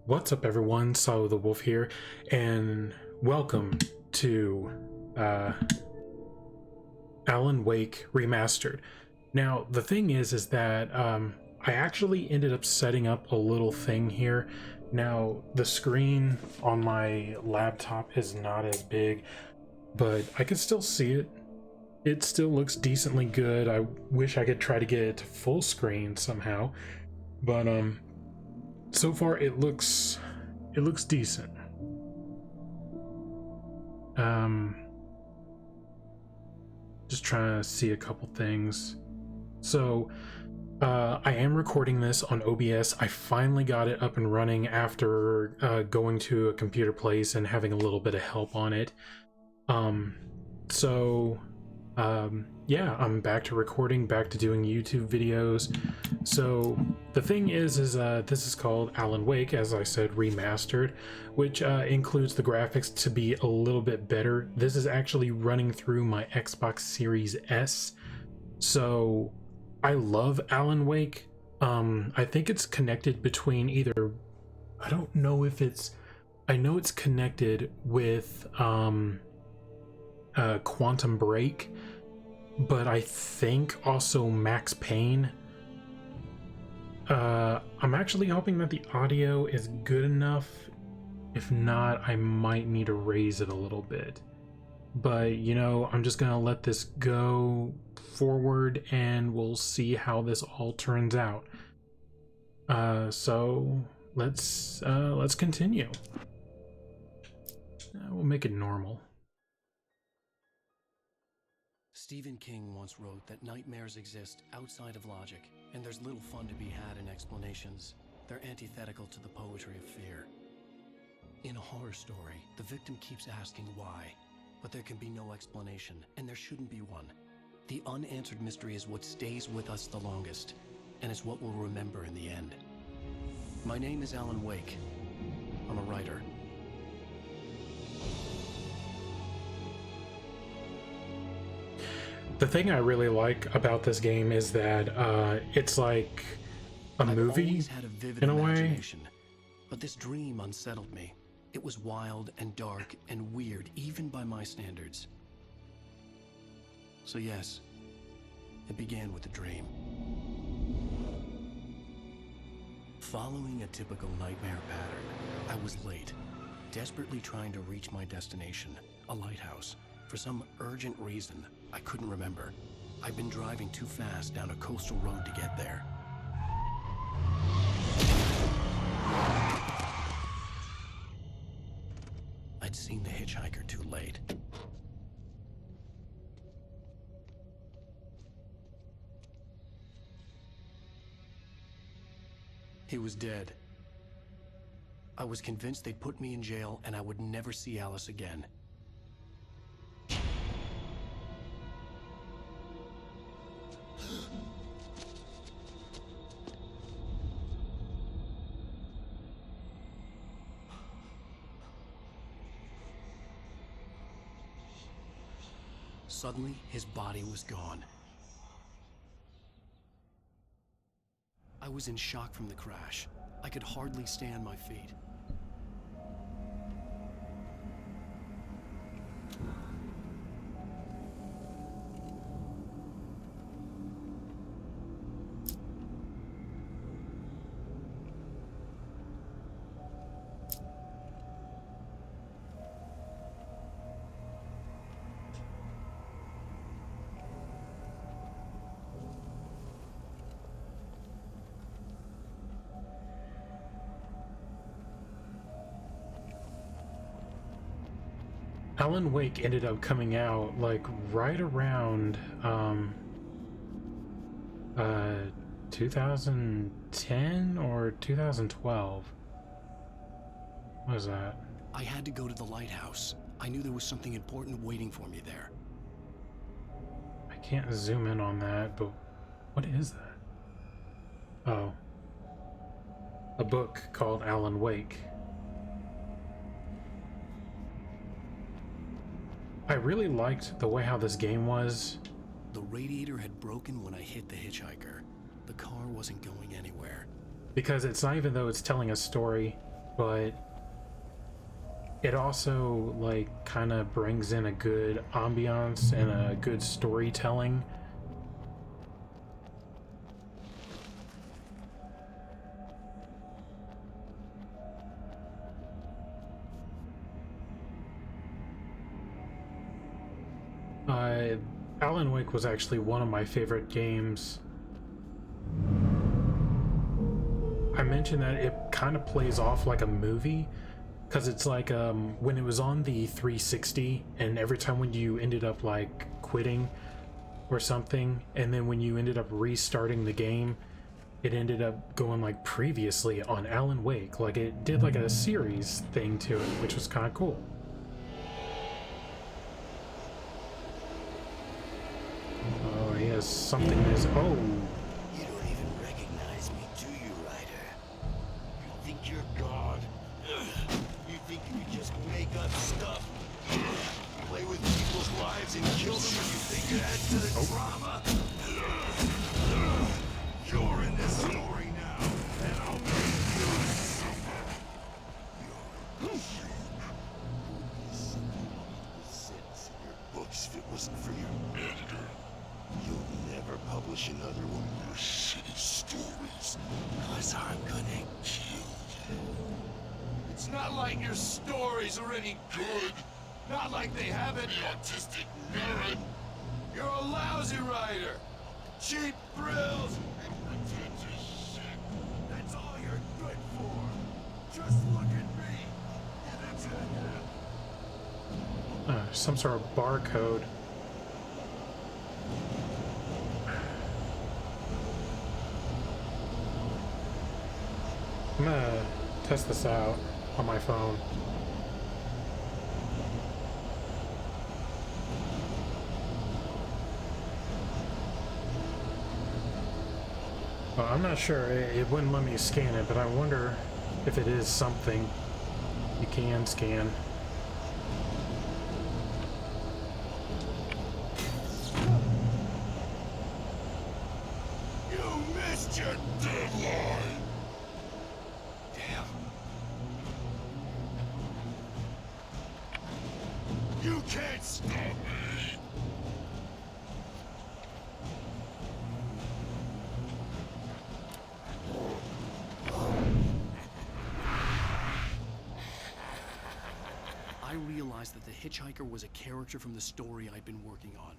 What's up, everyone? Silo the Wolf here, and welcome to Alan Wake Remastered. Now, the thing is that I actually ended up setting up a little thing here. Now, the screen on my laptop is not as big, but I can still see it. It still looks decently good. I wish I could try to get it to full screen somehow, but so far it looks decent. Just trying to see a couple things. So I am recording this on OBS. I finally got it up and running after going to a computer place and having a little bit of help on it. Yeah, I'm back to recording, back to doing YouTube videos. So the thing is this is called Alan Wake, as I said, remastered, which includes the graphics to be a little bit better. This is actually running through my Xbox Series S. So I love Alan Wake. I think it's connected between either, I don't know if it's, I know it's connected with Quantum Break, but I think also Max Payne. I'm actually hoping that the audio is good enough. If not, I might need to raise it a little bit. But, you know, I'm just gonna let this go forward and we'll see how this all turns out. So let's continue. We'll make it normal. Stephen King once wrote that nightmares exist outside of logic, and there's little fun to be had in explanations. They're antithetical to the poetry of fear. In a horror story, the victim keeps asking why, but there can be no explanation, and there shouldn't be one. The unanswered mystery is what stays with us the longest, and it's what we'll remember in the end. My name is Alan Wake. I'm a writer. The thing I really like about this game is that it's like a movie I've always had a vivid in a way. imagination, but this dream unsettled me. It was wild and dark and weird, even by my standards. So yes, it began with a dream. Following a typical nightmare pattern, I was late, desperately trying to reach my destination, a lighthouse. For some urgent reason, I couldn't remember. I'd been driving too fast down a coastal road to get there. I'd seen the hitchhiker too late. He was dead. I was convinced they'd put me in jail and I would never see Alice again. Suddenly, his body was gone. I was in shock from the crash. I could hardly stay on my feet. Alan Wake ended up coming out like right around 2010 or 2012. What was that? I had to go to the lighthouse. I knew there was something important waiting for me there. I can't zoom in on that, but what is that? Oh. A book called Alan Wake. I really liked the way how this game was. The radiator had broken when I hit the hitchhiker. The car wasn't going anywhere. Because it's not even though it's telling a story, but it also like kind of brings in a good ambiance and a good storytelling. Alan Wake was actually one of my favorite games. I mentioned that it kind of plays off like a movie, because it's like when it was on the 360, and every time when you ended up like quitting or something, and then when you ended up restarting the game, it ended up going like previously on Alan Wake. Like it did like a series thing to it, which was kind of cool. Oh, he has something in his... Oh! You don't even recognize me, do you, Ryder? You think you're God? You think you can just make up stuff? Play with people's lives and kill them when you think it adds to the drama? You're in this story now, and I'll make you suffer. You're a joke. You'd be sentence in your books if it wasn't for your editor. You'll never publish another one of your shitty stories, cause I'm gonna kill you. It's not like your stories are any good. Not like they have any autistic nerd. You're a lousy writer. Cheap thrills and pretentious shit. That's all you're good for. Just look at me. And that's it. Some sort of barcode. I'm gonna test this out on my phone. Well, I'm not sure. It wouldn't let me scan it, but I wonder if it is something you can scan. You missed your deadline. Damn. You can't stop me. I realized that the hitchhiker was a character from the story I'd been working on.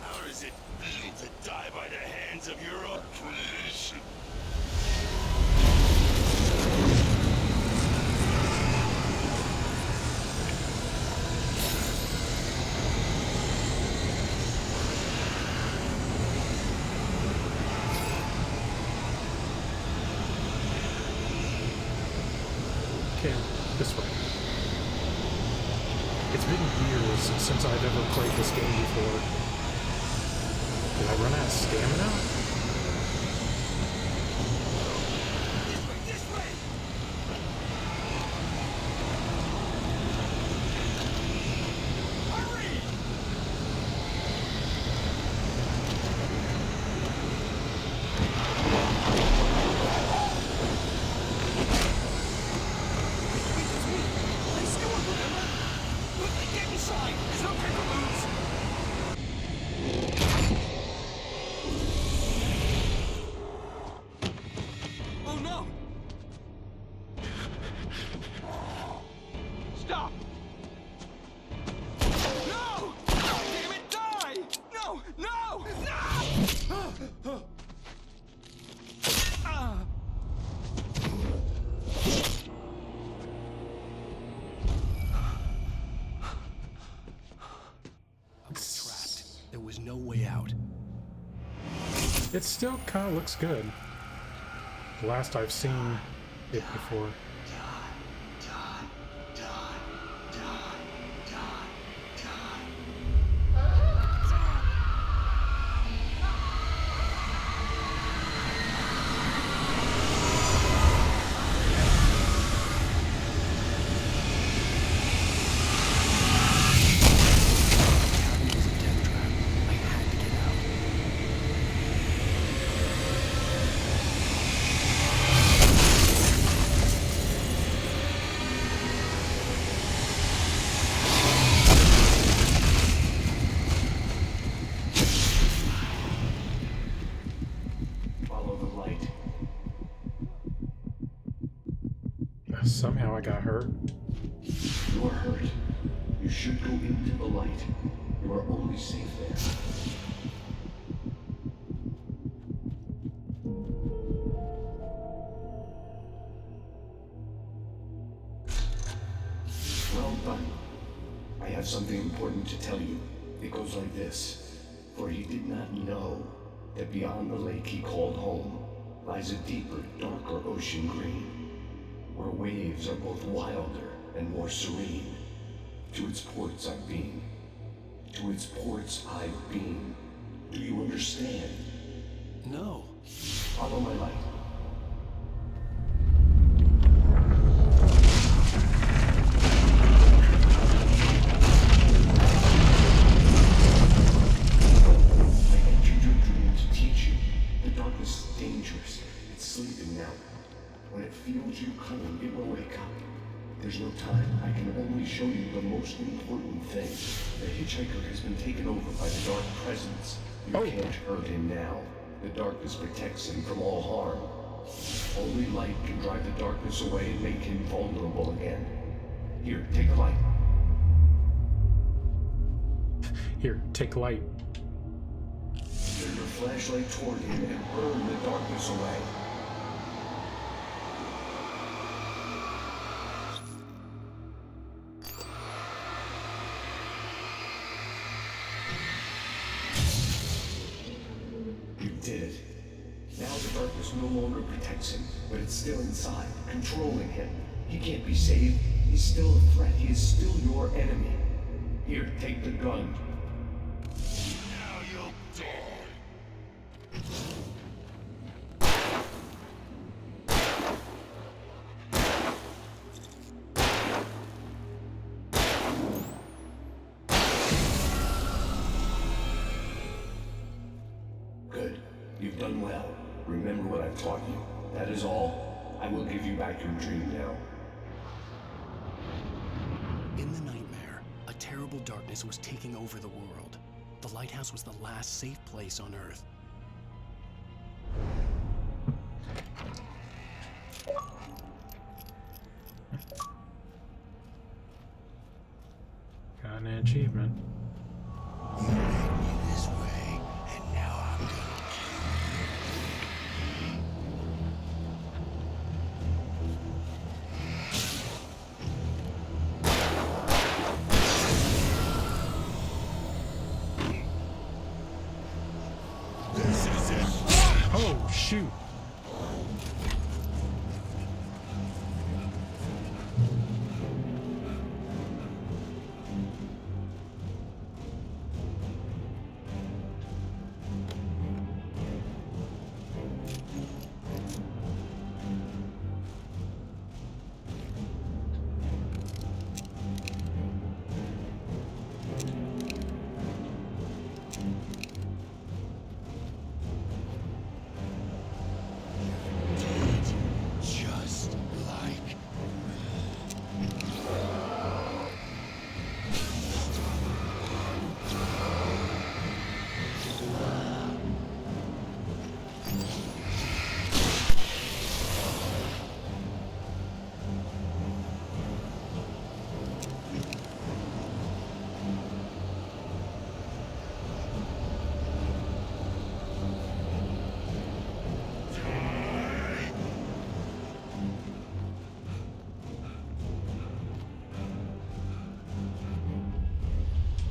How does it feel to die by the hands of your own creation? Okay, this way. It's been years since I've ever played this game before. Did I run out of stamina? This way! Hurry! Let's go, remember? Get inside! There's no time to lose! Oh no! Stop! No! Damn it, die! No! No! No! Ah! I was trapped. There was no way out. It still kind of looks good. The last I've seen it before. got hurt. You are hurt. You should go into the light. You are only safe there. Well done. I have something important to tell you. It goes like this. For he did not know that beyond the lake he called home lies a deeper, darker ocean green, where waves are both wilder and more serene. To its ports I've been. To its ports I've been. Do you understand? No. Follow my light. I entered your dream to teach you. The darkness is dangerous. It's sleeping now. When it feels you coming, it will wake up. There's no time. I can only show you the most important thing. The hitchhiker has been taken over by the dark presence. You can't hurt him now. The darkness protects him from all harm. Only light can drive the darkness away and make him vulnerable again. Here, take the light. Here, take light. Turn your flashlight toward him and burn the darkness away. You did it. Now the darkness no longer protects him, but it's still inside, controlling him. He can't be saved. He's still a threat. He is still your enemy. Here, take the gun. Now you'll die. Good. You've done well. Remember what I've taught you. That is all. I will give you back your dream now. In the nightmare, a terrible darkness was taking over the world. The lighthouse was the last safe place on Earth. Got an achievement. You led me this way, and now I'm gonna kill you. This is it. Oh, shoot. Just like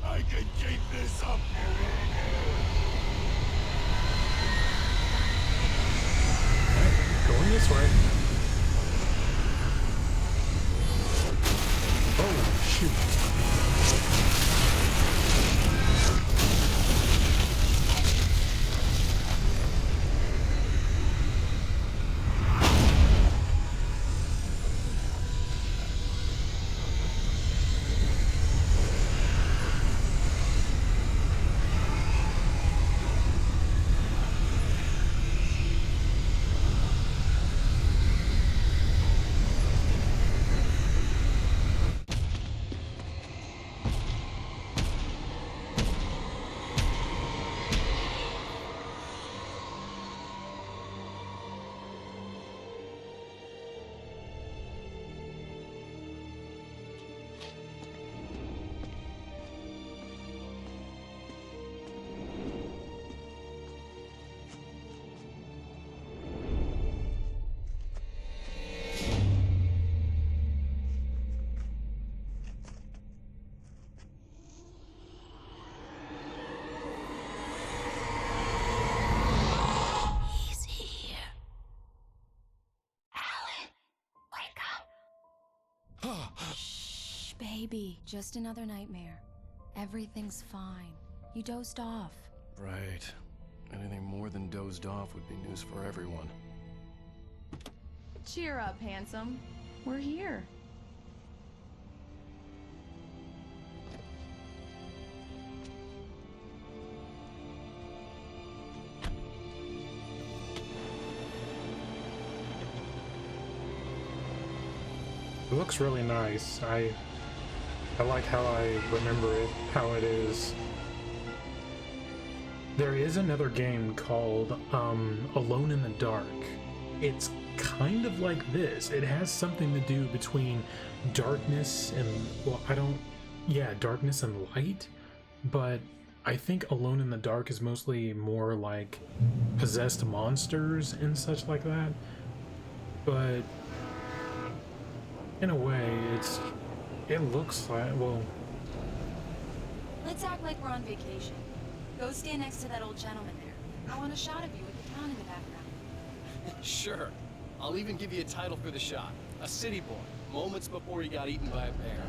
I can keep this up. Going this way. Oh, shoot. baby, just another nightmare. Everything's fine. You dozed off. Right. Anything more than dozed off would be news for everyone. Cheer up, handsome. We're here. It looks really nice. I like how I remember it, how it is. There is another game called Alone in the Dark. It's kind of like this. It has something to do between darkness and, well, darkness and light, but I think Alone in the Dark is mostly more like possessed monsters and such like that. But in a way, it looks like, well... Let's act like we're on vacation. Go stand next to that old gentleman there. I want a shot of you with the town in the background. Sure. I'll even give you a title for the shot. A city boy, moments before he got eaten by a bear.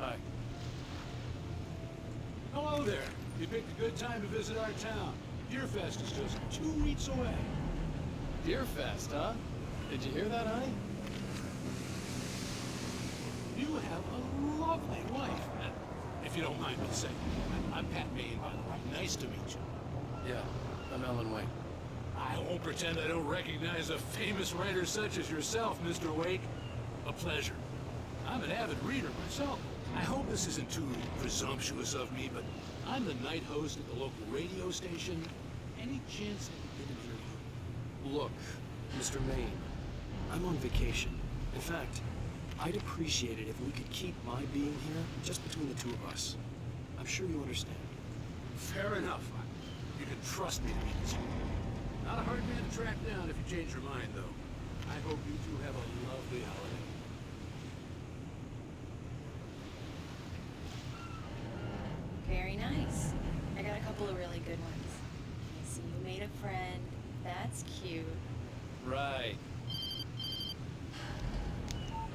Hi. Hello there. You picked a good time to visit our town. Deerfest is just 2 weeks away. Deerfest, huh? Did you hear that, honey? You have a lovely wife, if you don't mind me saying. I'm Pat Maine, by the way. Nice to meet you. Yeah, I'm Alan Wake. I won't pretend I don't recognize a famous writer such as yourself, Mr. Wake. A pleasure. I'm an avid reader myself. I hope this isn't too presumptuous of me, but I'm the night host at the local radio station. Any chance I could get an interview? Look, Mr. Maine, I'm on vacation. In fact, I'd appreciate it if we could keep my being here just between the two of us. I'm sure you understand. Fair enough. You can trust me to be this. Not a hard man to track down if you change your mind, though. I hope you two have a lovely holiday. Very nice. I got a couple of really good ones. I see you made a friend. That's cute. Right.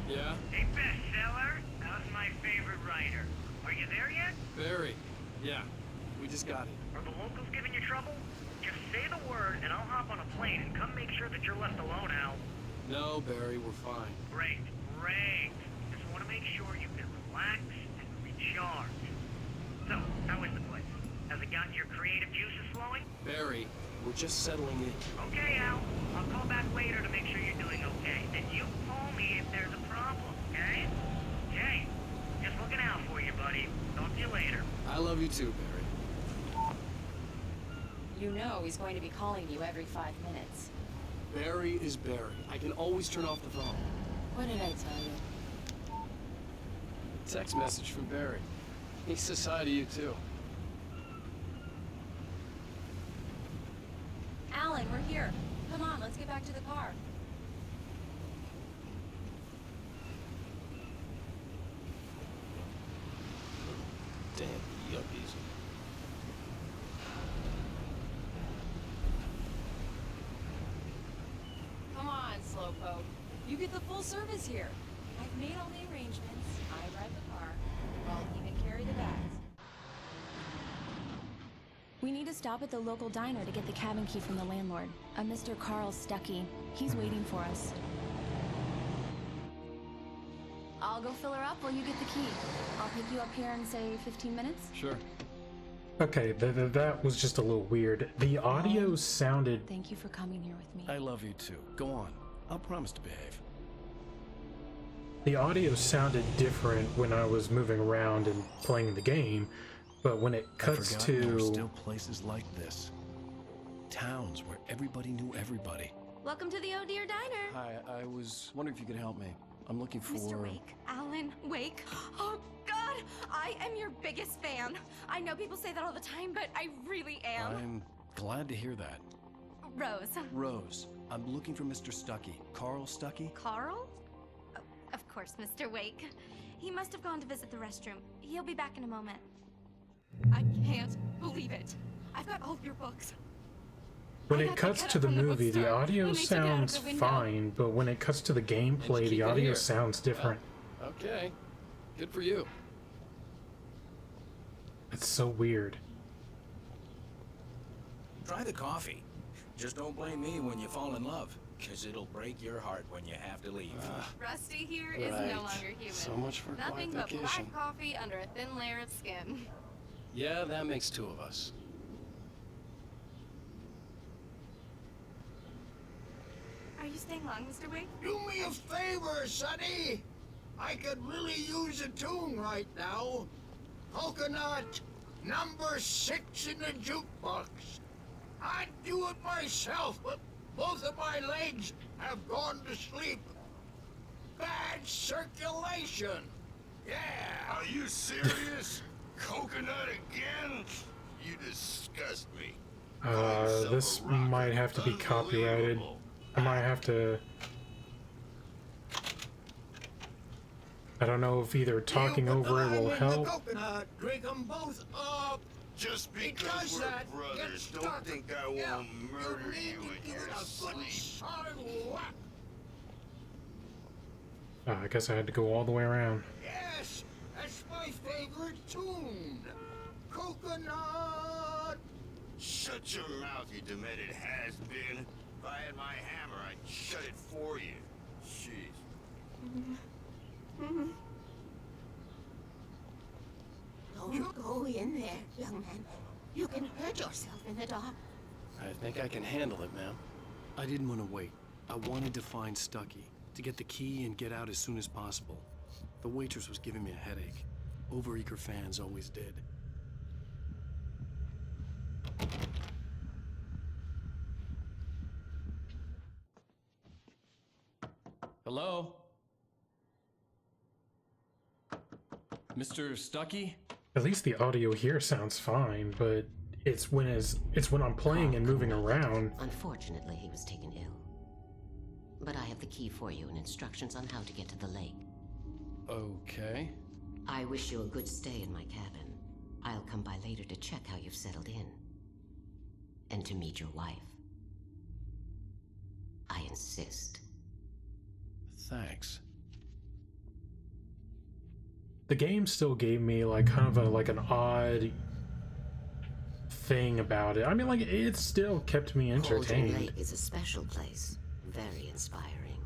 Yeah? Hey, bestseller, how's my favorite writer? Are you there yet? Barry. Yeah. We just got here. Are the locals giving you trouble? Just say the word and I'll hop on a plane and come make sure that you're left alone, Al. No, Barry, we're fine. Great, great. Just want to make sure you can relax and recharge. So, how is the place? Has it gotten your creative juices flowing? Barry, we're just settling in. Okay, Al. I'll call back later to make sure you're doing okay. And you call me if there's a problem, okay? Okay. Just looking out for you, buddy. Talk to you later. I love you too, Barry. You know he's going to be calling you every 5 minutes. Barry is Barry. I can always turn off the phone. What did I tell you? Text message from Barry. He says hi to you too. Alan, we're here. Come on, let's get back to the car. Damn yuppies. Come on, Slowpoke. You get the full service here. I've made all the arrangements. I drive the car. I'll even carry the bags. We need to stop at the local diner to get the cabin key from the landlord, a Mr. Carl Stuckey. He's waiting for us. I'll go fill her up while you get the key. I'll pick you up here in, say, 15 minutes? Sure. Okay, that was just a little weird. The audio sounded... Thank you for coming here with me. I love you too. Go on. I'll promise to behave. The audio sounded different when I was moving around and playing the game, but when it cuts There were to... still places like this. Towns where everybody knew everybody. Welcome to the Oh Dear Diner. Hi, I was wondering if you could help me. I'm looking for... Mr. Wake. Alan Wake. Oh, God! I am your biggest fan. I know people say that all the time, but I really am. I'm glad to hear that. Rose. Rose, I'm looking for Mr. Stuckey. Carl Stuckey? Carl? Oh, of course, Mr. Wake. He must have gone to visit the restroom. He'll be back in a moment. I can't believe it. I've got all of your books. When it cuts to the movie, the audio sounds fine, but when it cuts to the gameplay, the audio sounds different. Well, okay. Good for you. It's so weird. Try the coffee. Just don't blame me when you fall in love, because it'll break your heart when you have to leave. Rusty here is Right. no longer human. So much for Nothing quiet but vacation. black coffee under a thin layer of skin. Yeah, that makes two of us. Are you staying long, Mr. Wake? Do me a favor, Sonny. I could really use a tune right now. Coconut, number 6 in the jukebox. I'd do it myself, but both of my legs have gone to sleep. Bad circulation. Yeah. Are you serious? Coconut again? You disgust me. This might have to be copyrighted. I might have to... I don't know if either talking over it will help. Coconut, drink them both up. Just because we're brothers, don't think I won't murder you in your sleep. I guess I had to go all the way around. Yes, that's my favorite tune. Coconut. Shut your mouth, you demented has-been. If I had my hammer, I'd shut it for you. Jeez. Don't go in there, young man. You can hurt yourself in the dark. I think I can handle it, ma'am. I didn't want to wait. I wanted to find Stucky, to get the key and get out as soon as possible. The waitress was giving me a headache. Overeager fans always did. Hello? Mr. Stucky? At least the audio here sounds fine, but it's when I'm playing and moving around. Unfortunately, he was taken ill. But I have the key for you and instructions on how to get to the lake. Okay. I wish you a good stay in my cabin. I'll come by later to check how you've settled in. And to meet your wife. I insist. Thanks. The game still gave me like kind of an odd thing about it. I mean, like, it still kept me Cauldron entertained. Lake is a special place. Very inspiring.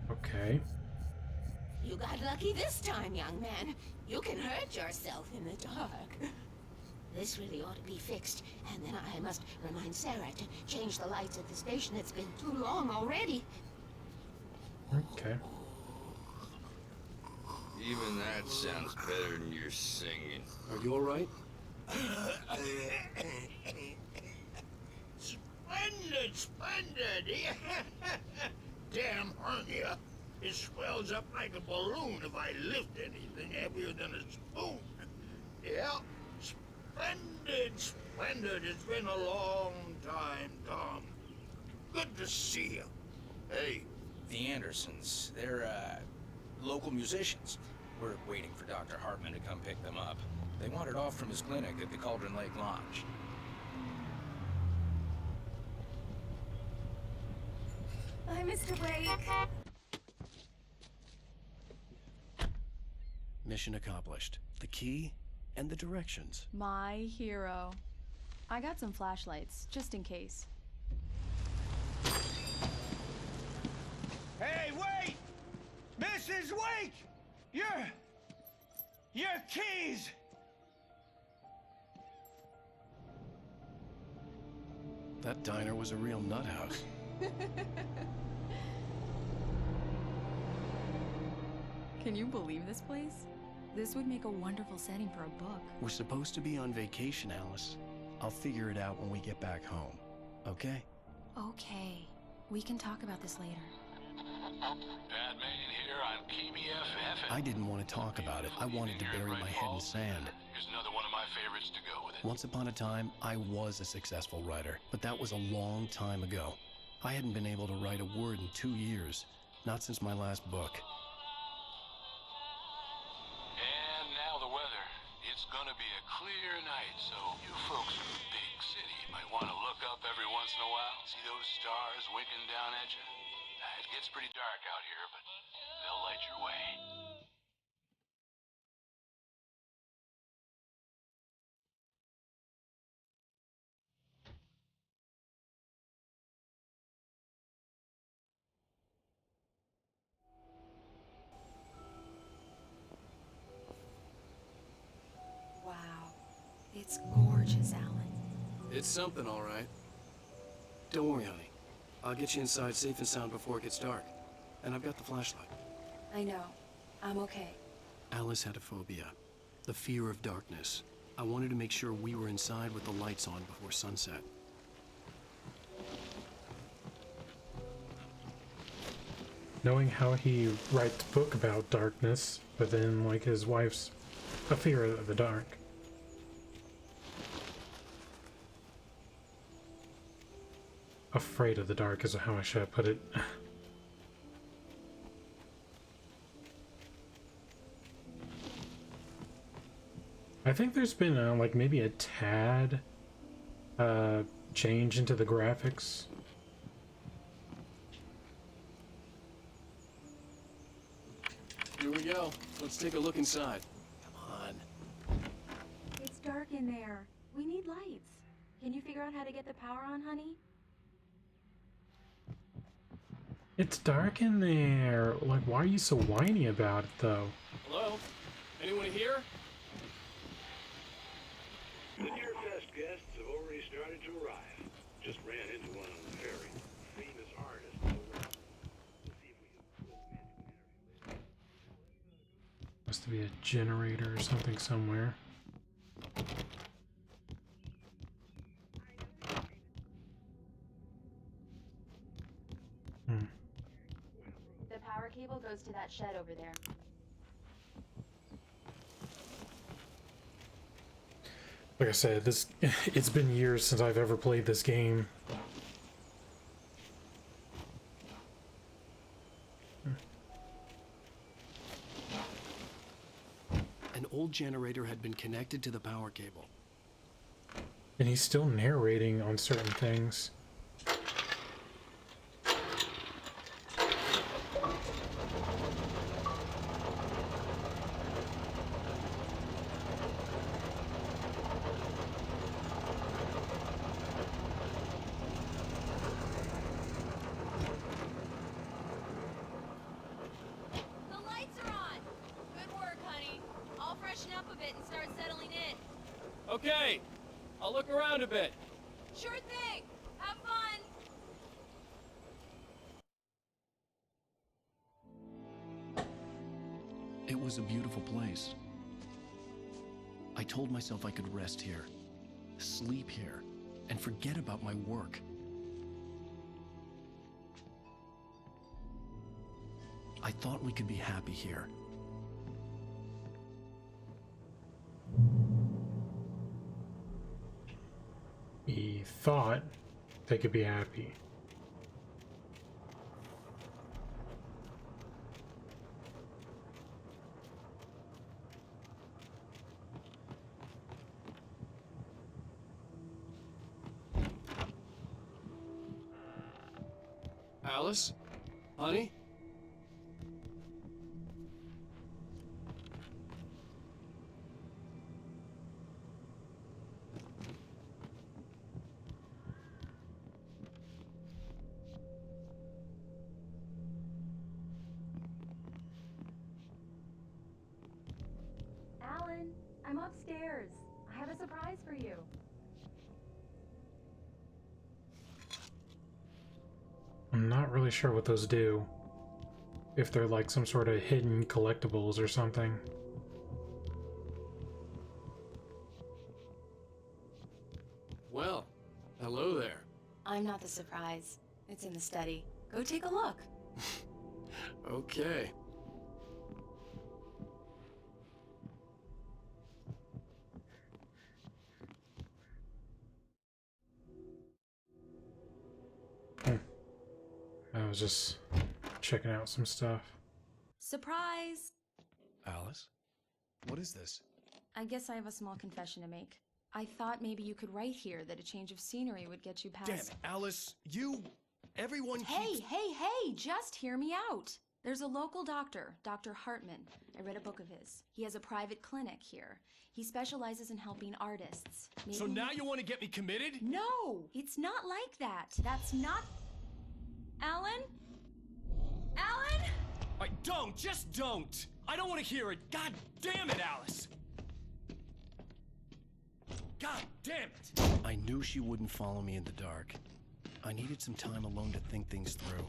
Okay. You got lucky this time, young man. You can hurt yourself in the dark. This really ought to be fixed, and then I must remind Sarah to change the lights at the station. It's been too long already. Okay. Even that sounds better than your singing. Are you alright? Splendid, splendid. Damn hernia. It swells up like a balloon if I lift anything heavier than a spoon. Yeah, splendid, splendid. It's been a long time, Tom. Good to see you. Hey, the Andersons. They're, local musicians. We're waiting for Dr. Hartman to come pick them up. They wandered off from his clinic at the Cauldron Lake Lodge. Bye, Mr. Wake. Mission accomplished. The key and the directions. My hero. I got some flashlights, just in case. Hey, wait! Mrs. Wake! Your keys! That diner was a real nut house. Can you believe this place? This would make a wonderful setting for a book. We're supposed to be on vacation, Alice. I'll figure it out when we get back home. Okay? Okay. We can talk about this later. Batman here on KBFF. I didn't want to talk about it. I wanted to bury my head in sand. Here's another one of my favorites to go with it. Once upon a time, I was a successful writer, but that was a long time ago. I hadn't been able to write a word in 2 years, not since my last book. And now the weather. It's gonna be a clear night, so you folks from the big city might want to look up every once in a while. See those stars winking down at you? It gets pretty dark out here, but they'll light your way. Wow. It's gorgeous, Alan. It's something, all right. Don't worry, honey. I'll get you inside safe and sound before it gets dark. And I've got the flashlight. I know. I'm okay. Alice had a phobia. The fear of darkness. I wanted to make sure we were inside with the lights on before sunset. Knowing how he writes a book about darkness, but then, like, his wife's a fear of the dark. Afraid of the dark is how I should put it. I think there's been like maybe a tad change into the graphics. Here we go. Let's take a look inside. Come on. It's dark in there. We need lights. Can you figure out how to get the power on, honey? It's dark in there. Like, why are you so whiny about it, though? Hello? Anyone here? The Deerfest guests have already started to arrive. Just ran into one on the ferry. Famous artist. Let's see if we can. Must be a generator or something somewhere. The power cable goes to that shed over there. Like I said, it's been years since I've ever played this game. An old generator had been connected to the power cable. And he's still narrating on certain things. Okay, I'll look around a bit. Sure thing. Have fun. It was a beautiful place. I told myself I could rest here, sleep here, and forget about my work. I thought we could be happy here. He thought they could be happy. Alice? Honey? Alan, I'm upstairs. I have a surprise for you. I'm not really sure what those do. If they're like some sort of hidden collectibles or something. Well, hello there. I'm not the surprise. It's in the study. Go take a look. Okay. I was just checking out some stuff. Surprise! Alice? What is this? I guess I have a small confession to make. I thought maybe you could write here that a change of scenery would get you past... Damn it, Alice, everyone Hey, just hear me out. There's a local doctor, Dr. Hartman. I read a book of his. He has a private clinic here. He specializes in helping artists. Maybe... So now you want to get me committed? No, it's not like that. That's not... Alan? Alan? Just don't! I don't want to hear it! God damn it, Alice! God damn it! I knew she wouldn't follow me in the dark. I needed some time alone to think things through.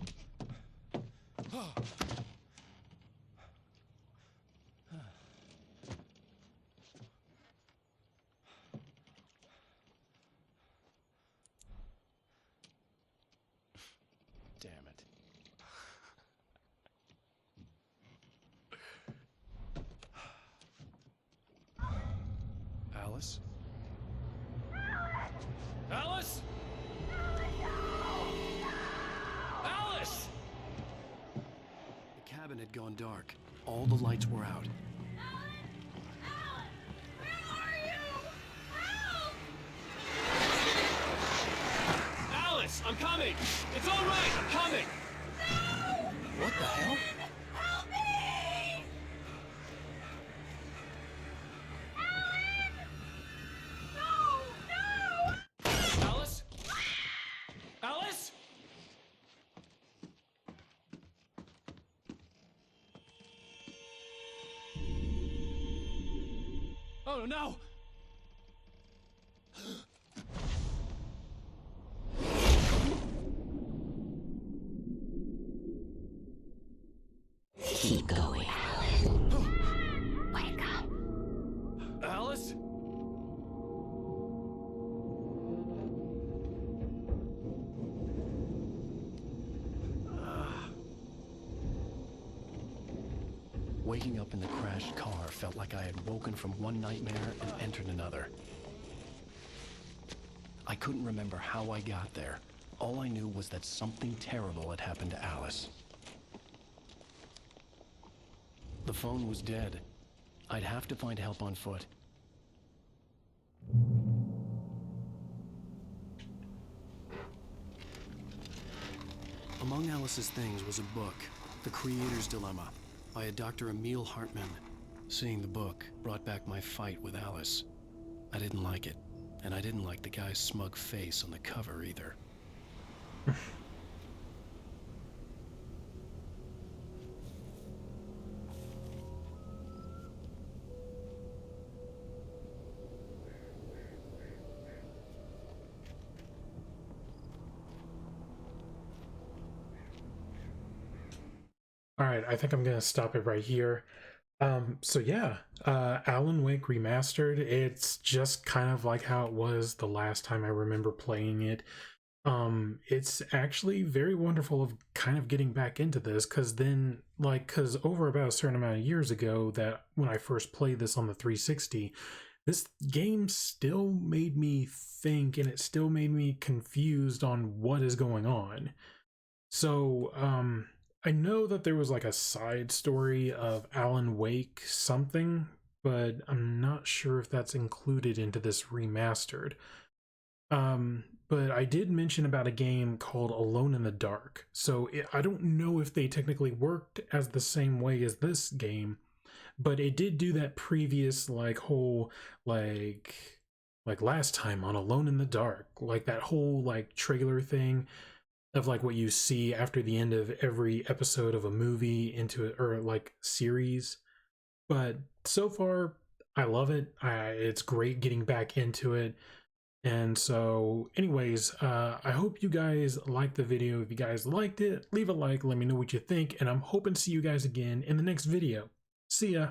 Damn it. Alice? Alice? Alice! The cabin had gone dark. All the lights were out. Alice, I'm coming! It's all right, I'm coming! What the hell? Help me! Alice? Alice? Oh no! Keep going, Alan. Wake up. Alice? Waking up in the crashed car felt like I had woken from one nightmare and entered another. I couldn't remember how I got there. All I knew was that something terrible had happened to Alice. The phone was dead. I'd have to find help on foot. Among Alice's things was a book, The Creator's Dilemma, by a Dr. Emil Hartman. Seeing the book brought back my fight with Alice. I didn't like it, and I didn't like the guy's smug face on the cover either. All right, I think I'm gonna stop it right here. So yeah, Alan Wake Remastered, it's just kind of like how it was the last time I remember playing it. It's actually very wonderful of kind of getting back into this, because over about a certain amount of years ago, that when I first played this on the 360, this game still made me think, and it still made me confused on what is going on. So, I know that there was like a side story of Alan Wake something, but I'm not sure if that's included into this remastered. But I did mention about a game called Alone in the Dark. So I don't know if they technically worked as the same way as this game, but it did do that previous whole like last time on Alone in the Dark, like that whole trailer thing of what you see after the end of every episode of a movie into it, or series. But so far I love it. It's great getting back into it. And so anyways, I hope you guys liked the video. If you guys liked it, leave a like, let me know what you think, and I'm hoping to see you guys again in the next video. See ya.